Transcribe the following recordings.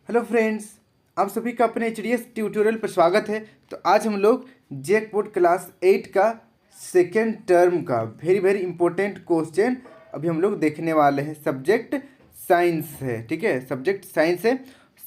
Hello friends, आप सभी का अपने एच ट्यूटोरियल पर स्वागत है। तो आज हम लोग जेक बोर्ड क्लास 8 का सेकेंड टर्म का वेरी वेरी इंपॉर्टेंट क्वेश्चन अभी हम लोग देखने वाले हैं। सब्जेक्ट साइंस है, ठीक है, सब्जेक्ट साइंस है।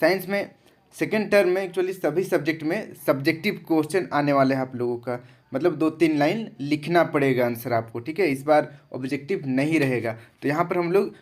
साइंस में सेकेंड टर्म में एक्चुअली सभी सब्जेक्ट में सब्जेक्टिव क्वेश्चन आने वाले हैं आप लोगों का, मतलब 2-3 लाइन लिखना पड़ेगा आंसर आपको, ठीक है। इस बार ऑब्जेक्टिव नहीं रहेगा। तो यहाँ पर हम लोग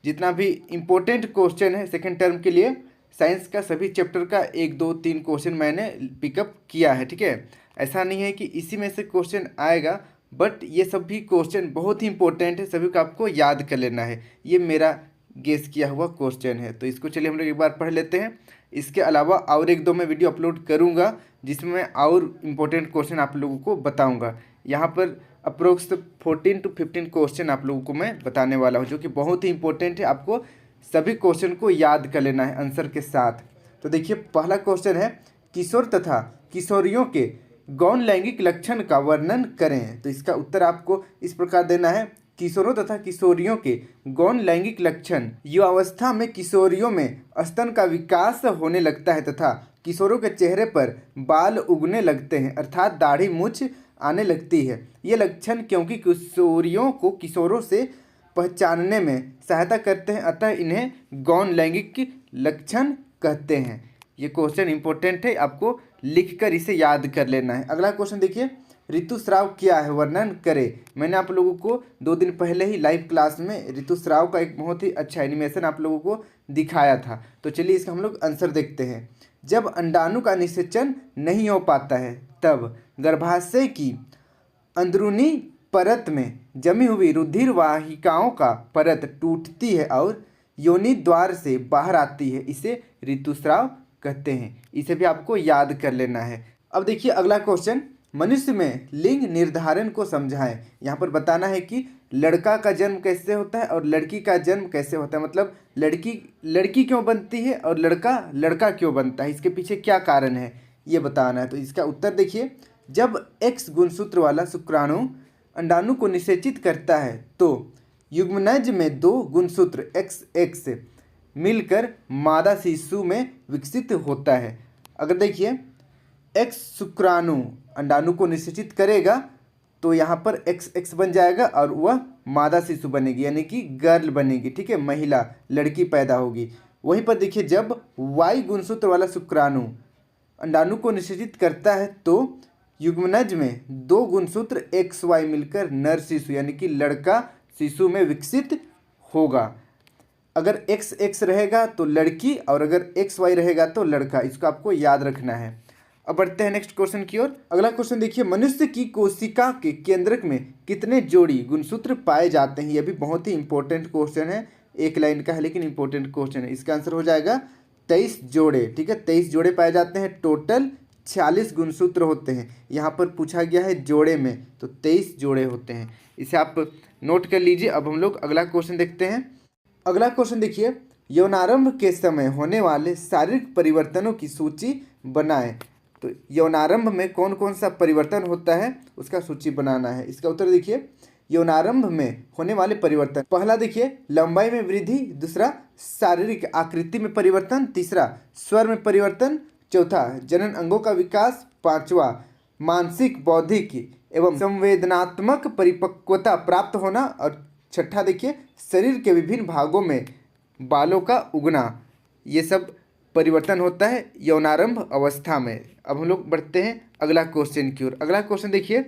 जितना भी इम्पोर्टेंट क्वेश्चन है सेकेंड टर्म के लिए साइंस का सभी चैप्टर का 1-2-3 क्वेश्चन मैंने पिकअप किया है, ठीक है। ऐसा नहीं है कि इसी में से क्वेश्चन आएगा, बट ये सभी क्वेश्चन बहुत ही इंपॉर्टेंट है, सभी को आपको याद कर लेना है। ये मेरा गेस किया हुआ क्वेश्चन है, तो इसको चलिए हम लोग एक बार पढ़ लेते हैं। इसके अलावा और 1-2 मैं वीडियो अपलोड करूँगा जिसमें मैं और इम्पोर्टेंट क्वेश्चन आप लोगों को बताऊँगा। यहाँ पर अप्रोक्स 14-15 क्वेश्चन आप लोगों को मैं बताने वाला हूँ, जो कि बहुत ही इंपॉर्टेंट है। आपको सभी क्वेश्चन को याद कर लेना है आंसर के साथ। तो देखिए, पहला क्वेश्चन है, किशोर तथा किशोरियों के गौण लैंगिक लक्षण का वर्णन करें। तो इसका उत्तर आपको इस प्रकार देना है, किशोरों तथा किशोरियों के गौण लैंगिक लक्षण। युवावस्था में किशोरियों में स्तन का विकास होने लगता है तथा किशोरों के चेहरे पर बाल उगने लगते हैं, अर्थात दाढ़ी मूछ आने लगती है। ये लक्षण क्योंकि किशोरियों को किशोरों से पहचानने में सहायता करते हैं, अतः इन्हें गौण लैंगिक लक्षण कहते हैं। ये क्वेश्चन इंपॉर्टेंट है, आपको लिखकर इसे याद कर लेना है। अगला क्वेश्चन देखिए, ऋतुस्राव क्या है, वर्णन करें। मैंने आप लोगों को 2 दिन पहले ही लाइव क्लास में ऋतुस्राव का एक बहुत ही अच्छा एनिमेशन आप लोगों को दिखाया था। तो चलिए इसका हम लोग आंसर देखते हैं। जब अंडाणु का निषेचन नहीं हो पाता है तब गर्भाशय की अंदरूनी परत में जमी हुई रुधिर वाहिकाओं का परत टूटती है और योनि द्वार से बाहर आती है, इसे ऋतुस्राव कहते हैं। इसे भी आपको याद कर लेना है। अब देखिए अगला क्वेश्चन, मनुष्य में लिंग निर्धारण को समझाएं। यहाँ पर बताना है कि लड़का का जन्म कैसे होता है और लड़की का जन्म कैसे होता है, मतलब लड़की लड़की क्यों बनती है और लड़का लड़का क्यों बनता है, इसके पीछे क्या कारण है, ये बताना है। तो इसका उत्तर देखिए, जब X गुणसूत्र वाला शुक्राणु अंडाणु को निषेचित करता है तो युग्मनज में 2 गुणसूत्र XX मिलकर मादा शिशु में विकसित होता है। अगर देखिए X शुक्राणु अंडाणु को निषेचित करेगा तो यहाँ पर XX बन जाएगा और वह मादा शिशु बनेगी, यानी कि गर्ल बनेगी, ठीक है, महिला लड़की पैदा होगी। वहीं पर देखिए, जब Y गुणसूत्र वाला शुक्राणु अंडाणु को निषेचित करता है तो युग्मनज में 2 गुणसूत्र XY मिलकर नर शिशु यानी कि लड़का शिशु में विकसित होगा। अगर XX रहेगा तो लड़की और अगर XY रहेगा तो लड़का, इसको आपको याद रखना है। अब बढ़ते हैं नेक्स्ट क्वेश्चन की ओर। अगला क्वेश्चन देखिए, मनुष्य की कोशिका के केंद्रक में कितने जोड़ी गुणसूत्र पाए जाते हैं। यह भी बहुत ही इंपॉर्टेंट क्वेश्चन है, 1 लाइन का है लेकिन इंपॉर्टेंट क्वेश्चन है। इसका आंसर हो जाएगा 23 जोड़े, ठीक है, 23 जोड़े पाए जाते हैं। टोटल 46 गुणसूत्र होते हैं। यहाँ पर पूछा गया है जोड़े में, तो 23 जोड़े होते हैं, इसे आप नोट कर लीजिए। अब हम लोग अगला क्वेश्चन देखते हैं। अगला क्वेश्चन देखिए, यौनारंभ के समय होने वाले शारीरिक परिवर्तनों की सूची बनाएं। तो यौनारंभ में कौन कौन सा परिवर्तन होता है उसका सूची बनाना है। इसका उत्तर देखिए, यौनारंभ में होने वाले परिवर्तन, पहला देखिए लंबाई में वृद्धि, दूसरा शारीरिक आकृति में परिवर्तन, तीसरा स्वर में परिवर्तन, चौथा जनन अंगों का विकास, पांचवा मानसिक बौद्धिक एवं संवेदनात्मक परिपक्वता प्राप्त होना और छठा देखिए शरीर के विभिन्न भागों में बालों का उगना। ये सब परिवर्तन होता है यौनारंभ अवस्था में। अब हम लोग बढ़ते हैं अगला क्वेश्चन की ओर। अगला क्वेश्चन देखिए,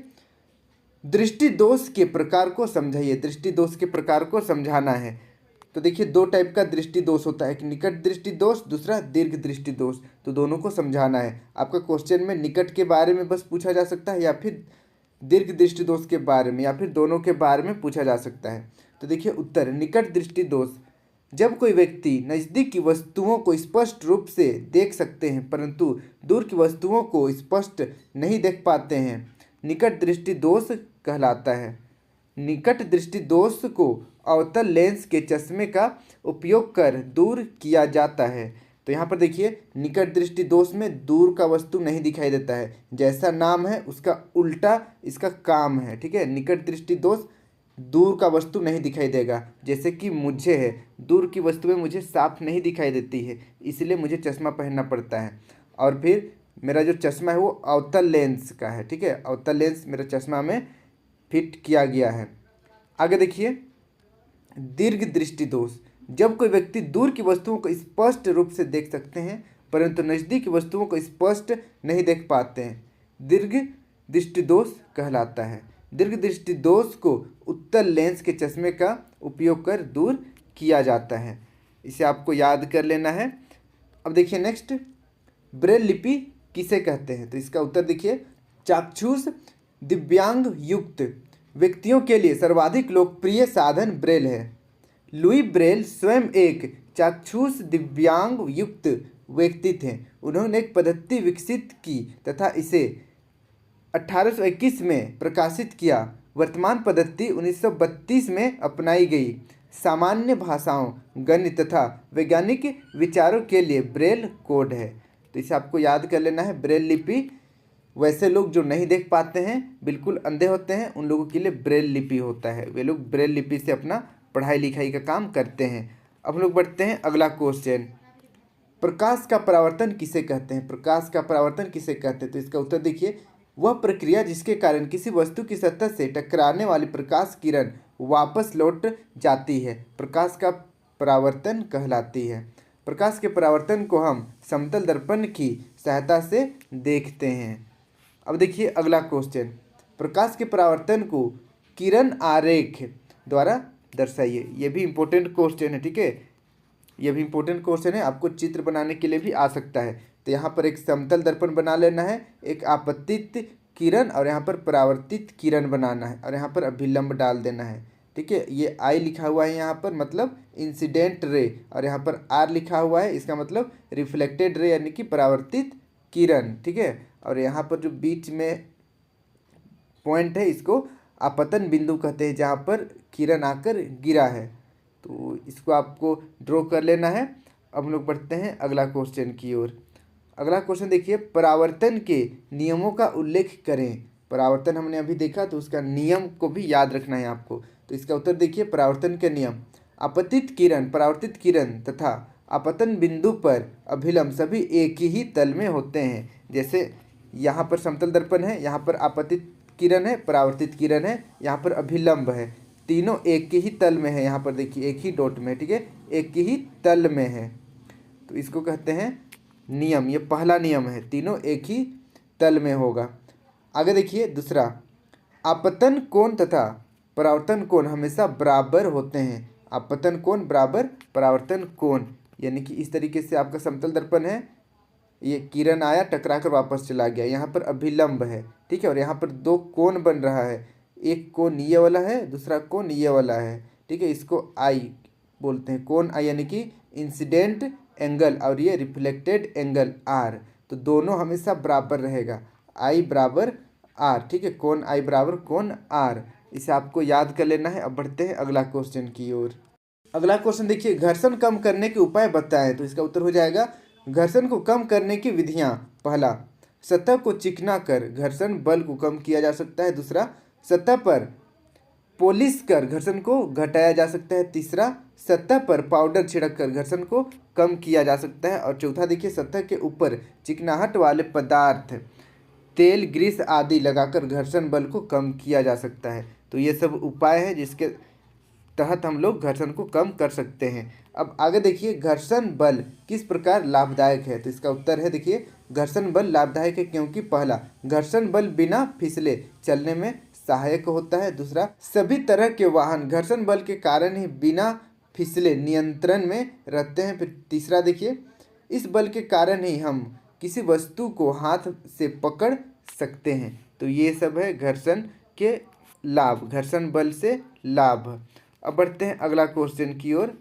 दृष्टि दोष के प्रकार को समझाइए। दृष्टि दोष के प्रकार को समझाना है। तो देखिए 2 टाइप का दृष्टि दोष होता है, एक निकट दृष्टि दोष, दूसरा दीर्घ दृष्टि दोष। तो दोनों को समझाना है। आपका क्वेश्चन में निकट के बारे में बस पूछा जा सकता है या फिर दीर्घ दृष्टि दोष के बारे में या फिर दोनों के बारे में पूछा जा सकता है। तो देखिए उत्तर, निकट दृष्टि दोष, जब कोई व्यक्ति नज़दीक की वस्तुओं को स्पष्ट रूप से देख सकते हैं परंतु दूर की वस्तुओं को स्पष्ट नहीं देख पाते हैं, निकट दृष्टि दोष कहलाता है। निकट दृष्टि दोष को अवतल लेंस के चश्मे का उपयोग कर दूर किया जाता है। तो यहाँ पर देखिए निकट दृष्टि दोष में दूर का वस्तु नहीं दिखाई देता है, जैसा नाम है उसका उल्टा इसका काम है, ठीक है। निकट दृष्टि दोष दूर का वस्तु नहीं दिखाई देगा। जैसे कि मुझे है, दूर की वस्तुएं मुझे साफ नहीं दिखाई देती है, इसलिए मुझे चश्मा पहनना पड़ता है। और फिर मेरा जो चश्मा है वो अवतल लेंस का है, ठीक है, अवतल लेंस मेरा चश्मा में फिट किया गया है। आगे देखिए, दीर्घ दृष्टि दोष। जब कोई व्यक्ति दूर की वस्तुओं को स्पष्ट रूप से देख सकते हैं परंतु नज़दीक की वस्तुओं को स्पष्ट नहीं देख पाते हैं, दीर्घ दृष्टि दोष कहलाता है। दीर्घ दृष्टि दोष को उत्तल लेंस के चश्मे का उपयोग कर दूर किया जाता है। इसे आपको याद कर लेना है। अब देखिए नेक्स्ट, ब्रेल लिपि किसे कहते हैं? तो इसका उत्तर देखिए, चाक्षुष दिव्यांग युक्त व्यक्तियों के लिए सर्वाधिक लोकप्रिय साधन ब्रेल है। लुई ब्रेल स्वयं एक चाक्षुष दिव्यांग युक्त व्यक्ति थे। उन्होंने एक पद्धति विकसित की तथा इसे 1821 में प्रकाशित किया। वर्तमान पद्धति 1932 में अपनाई गई। सामान्य भाषाओं, गणित तथा वैज्ञानिक विचारों के लिए ब्रेल कोड है। तो इसे आपको याद कर लेना है। ब्रेल लिपि वैसे लोग जो नहीं देख पाते हैं, बिल्कुल अंधे होते हैं, उन लोगों के लिए ब्रेल लिपि होता है। वे लोग ब्रेल लिपि से अपना पढ़ाई लिखाई का काम करते हैं। अब हम लोग बढ़ते हैं अगला क्वेश्चन, प्रकाश का परावर्तन किसे कहते हैं? प्रकाश का परावर्तन किसे कहते हैं? तो इसका उत्तर देखिए, वह प्रक्रिया जिसके कारण किसी वस्तु की सतह से टकराने वाली प्रकाश किरण वापस लौट जाती है, प्रकाश का परावर्तन कहलाती है। प्रकाश के परावर्तन को हम समतल दर्पण की सहायता से देखते हैं। अब देखिए अगला क्वेश्चन, प्रकाश के परावर्तन को किरण आरेख द्वारा दर्शाइए। ये भी इम्पोर्टेंट क्वेश्चन है, ठीक है, ये भी इम्पोर्टेंट क्वेश्चन है, आपको चित्र बनाने के लिए भी आ सकता है। तो यहाँ पर एक समतल दर्पण बना लेना है, एक आपतित किरण और यहाँ पर परावर्तित किरण बनाना है और यहाँ पर अभिलंब डाल देना है, ठीक है। ये आई लिखा हुआ है यहाँ पर, मतलब इंसिडेंट रे, और यहाँ पर आर लिखा हुआ है, इसका मतलब रिफ्लेक्टेड रे यानी कि परावर्तित किरण, ठीक है। और यहाँ पर जो बीच में पॉइंट है इसको आपतन बिंदु कहते हैं, जहाँ पर किरण आकर गिरा है। तो इसको आपको ड्रॉ कर लेना है। अब हम लोग बढ़ते हैं अगला क्वेश्चन की ओर। अगला क्वेश्चन देखिए, परावर्तन के नियमों का उल्लेख करें। परावर्तन हमने अभी देखा, तो उसका नियम को भी याद रखना है आपको। तो इसका उत्तर देखिए, परावर्तन के नियम, आपतित किरण, परावर्तित किरण तथा आपतन बिंदु पर अभिलंब सभी एक ही तल में होते हैं। जैसे यहाँ पर समतल दर्पण है, यहाँ पर आपतित किरण है, परावर्तित किरण है, यहाँ पर अभिलंब है, तीनों एक ही तल में है। यहाँ पर देखिए एक ही डॉट में, ठीक है, एक ही तल में है। तो इसको कहते हैं नियम, ये पहला नियम है, तीनों एक ही तल में होगा। आगे देखिए दूसरा, आपतन कोण तथा परावर्तन कोण हमेशा बराबर होते हैं। आपतन कोण बराबर परावर्तन कोण, यानी कि इस तरीके से आपका समतल दर्पण है, ये किरण आया टकरा कर वापस चला गया, यहाँ पर अभिलंब है, ठीक है, और यहाँ पर दो कोण बन रहा है, एक कोण ये वाला है, दूसरा कोण ये वाला है, ठीक है, इसको आई बोलते हैं, कोण आई यानी कि इंसिडेंट एंगल और ये रिफ्लेक्टेड एंगल आर। तो दोनों हमेशा बराबर रहेगा, आई बराबर आर, ठीक है, कोण आई बराबर कोण आर। इसे आपको याद कर लेना है। अब बढ़ते हैं अगला क्वेश्चन की ओर। अगला क्वेश्चन देखिए, घर्षण कम करने के उपाय बताएं। तो इसका उत्तर हो जाएगा, घर्षण को कम करने की विधियां, पहला, सतह को चिकना कर घर्षण बल को कम किया जा सकता है। दूसरा, सतह पर पॉलिश कर घर्षण को घटाया जा सकता है। तीसरा, सतह पर पाउडर छिड़क कर घर्षण को कम किया जा सकता है। और चौथा देखिए, सतह के ऊपर चिकनाहट वाले पदार्थ, तेल, ग्रीस आदि लगाकर घर्षण बल को कम किया जा सकता है। तो ये सब उपाय हैं जिसके तहत हम लोग घर्षण को कम कर सकते हैं। अब आगे देखिए, घर्षण बल किस प्रकार लाभदायक है। तो इसका उत्तर है देखिए, घर्षण बल लाभदायक है क्योंकि पहला, घर्षण बल बिना फिसले चलने में सहायक होता है। दूसरा, सभी तरह के वाहन घर्षण बल के कारण ही बिना फिसले नियंत्रण में रहते हैं। फिर तीसरा देखिए, इस बल के कारण ही हम किसी वस्तु को हाथ से पकड़ सकते हैं। तो ये सब है घर्षण के लाभ, घर्षण बल से लाभ। अब बढ़ते हैं अगला क्वेश्चन की ओर।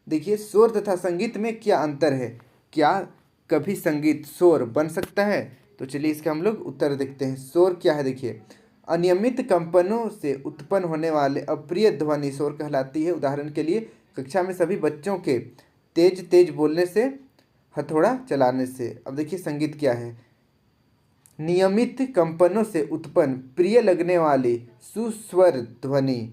देखिए, शोर तथा संगीत में क्या अंतर है? क्या कभी संगीत शोर बन सकता है? तो चलिए इसका हम लोग उत्तर देखते हैं। शोर क्या है? देखिए, अनियमित कंपनों से उत्पन्न होने वाले अप्रिय ध्वनि शोर कहलाती है। उदाहरण के लिए, कक्षा में सभी बच्चों के तेज तेज बोलने से, हथौड़ा चलाने से। अब देखिए संगीत क्या है, नियमित कंपनों से उत्पन्न प्रिय लगने वाली सुस्वर ध्वनि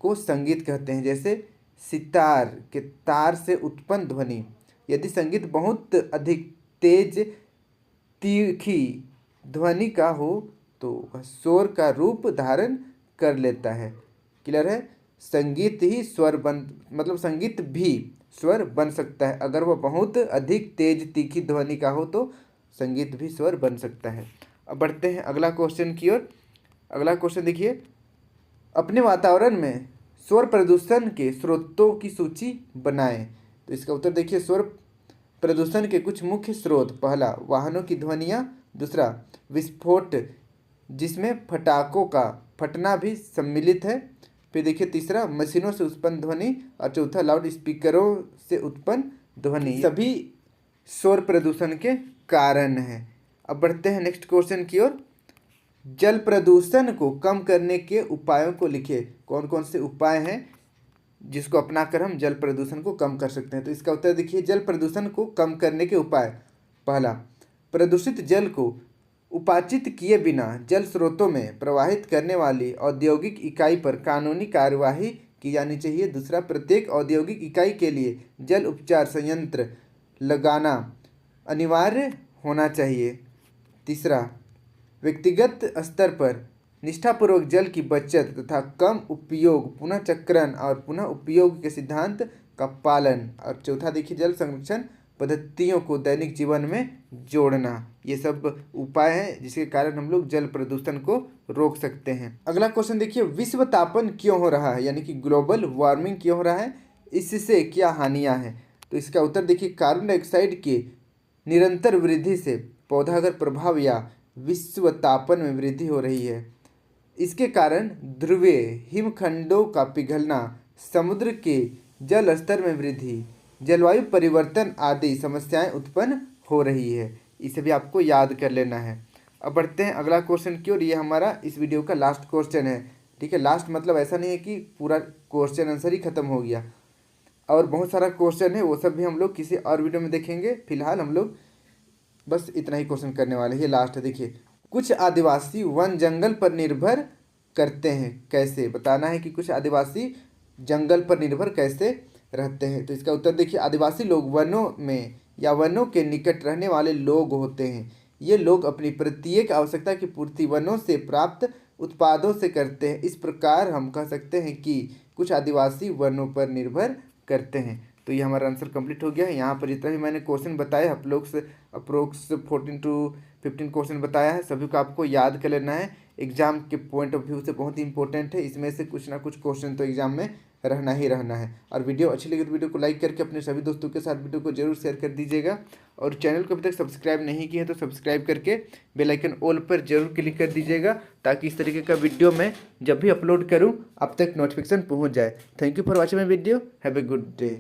को संगीत कहते हैं। जैसे सितार के तार से उत्पन्न ध्वनि। यदि संगीत बहुत अधिक तेज तीखी ध्वनि का हो तो वह शोर का रूप धारण कर लेता है। क्लियर है? संगीत ही स्वर बन मतलब संगीत भी स्वर बन सकता है। अगर वह बहुत अधिक तेज तीखी ध्वनि का हो तो संगीत भी स्वर बन सकता है। अब बढ़ते हैं अगला क्वेश्चन की ओर। अगला क्वेश्चन देखिए, अपने वातावरण में शोर प्रदूषण के स्रोतों की सूची बनाएं। तो इसका उत्तर देखिए, शोर प्रदूषण के कुछ मुख्य स्रोत। पहला, वाहनों की ध्वनियाँ। दूसरा, विस्फोट जिसमें फटाकों का फटना भी सम्मिलित है। फिर देखिए तीसरा, मशीनों से उत्पन्न ध्वनि। और चौथा, लाउड स्पीकरों से उत्पन्न ध्वनि। सभी शोर प्रदूषण के कारण है। अब बढ़ते हैं नेक्स्ट क्वेश्चन की ओर। जल प्रदूषण को कम करने के उपायों को लिखिए। कौन कौन से उपाय हैं जिसको अपनाकर हम जल प्रदूषण को कम कर सकते हैं? तो इसका उत्तर देखिए, जल प्रदूषण को कम करने के उपाय। पहला, प्रदूषित जल को उपाचित किए बिना जल स्रोतों में प्रवाहित करने वाली औद्योगिक इकाई पर कानूनी कार्यवाही की जानी चाहिए। दूसरा, प्रत्येक औद्योगिक इकाई के लिए जल उपचार संयंत्र लगाना अनिवार्य होना चाहिए। तीसरा, व्यक्तिगत स्तर पर निष्ठापूर्वक जल की बचत तथा कम उपयोग, पुनः चक्रण और पुनः उपयोग के सिद्धांत का पालन। और चौथा देखिए, जल संरक्षण पद्धतियों को दैनिक जीवन में जोड़ना। ये सब उपाय हैं जिसके कारण हम लोग जल प्रदूषण को रोक सकते हैं। अगला क्वेश्चन देखिए, विश्व तापन क्यों हो रहा है, यानी कि ग्लोबल वार्मिंग क्यों हो रहा है, इससे क्या हानियां हैं? तो इसका उत्तर देखिए, कार्बन डाइऑक्साइड के निरंतर वृद्धि से पौधागत प्रभाव या विश्व तापन में वृद्धि हो रही है। इसके कारण ध्रुवीय हिमखंडों का पिघलना, समुद्र के जल स्तर में वृद्धि, जलवायु परिवर्तन आदि समस्याएं उत्पन्न हो रही है। इसे भी आपको याद कर लेना है। अब बढ़ते हैं अगला क्वेश्चन की ओर। ये हमारा इस वीडियो का लास्ट क्वेश्चन है। ठीक है, लास्ट मतलब ऐसा नहीं है कि पूरा क्वेश्चन आंसर ही खत्म हो गया, और बहुत सारा क्वेश्चन है, वो सब भी हम लोग किसी और वीडियो में देखेंगे। फिलहाल हम लोग बस इतना ही क्वेश्चन करने वाले हैं। ये लास्ट है। देखिए, कुछ आदिवासी वन जंगल पर निर्भर करते हैं। कैसे? बताना है कि कुछ आदिवासी जंगल पर निर्भर कैसे रहते हैं। तो इसका उत्तर देखिए, आदिवासी लोग वनों में या वनों के निकट रहने वाले लोग होते हैं। ये लोग अपनी प्रत्येक आवश्यकता की पूर्ति वनों से प्राप्त उत्पादों से करते हैं। इस प्रकार हम कह सकते हैं कि कुछ आदिवासी वनों पर निर्भर करते हैं। तो ये हमारा आंसर कंप्लीट हो गया है। यहाँ पर जितना भी मैंने क्वेश्चन बताए अप्रोक्स 14 to 15 क्वेश्चन बताया है, सभी को आपको याद कर लेना है। एग्जाम के पॉइंट ऑफ व्यू से बहुत ही इंपॉर्टेंट है। इसमें से कुछ ना कुछ क्वेश्चन तो एग्जाम में रहना ही रहना है। और वीडियो अच्छी लगी तो वीडियो को लाइक करके अपने सभी दोस्तों के साथ वीडियो को जरूर शेयर कर दीजिएगा। और चैनल को अभी तक सब्सक्राइब नहीं किए हैं तो सब्सक्राइब करके बेल आइकन ऑल पर जरूर क्लिक कर दीजिएगा, ताकि इस तरीके का वीडियो मैं जब भी अपलोड करूं आप तक नोटिफिकेशन पहुंच जाए। Thank you for watching my video. Have a good day.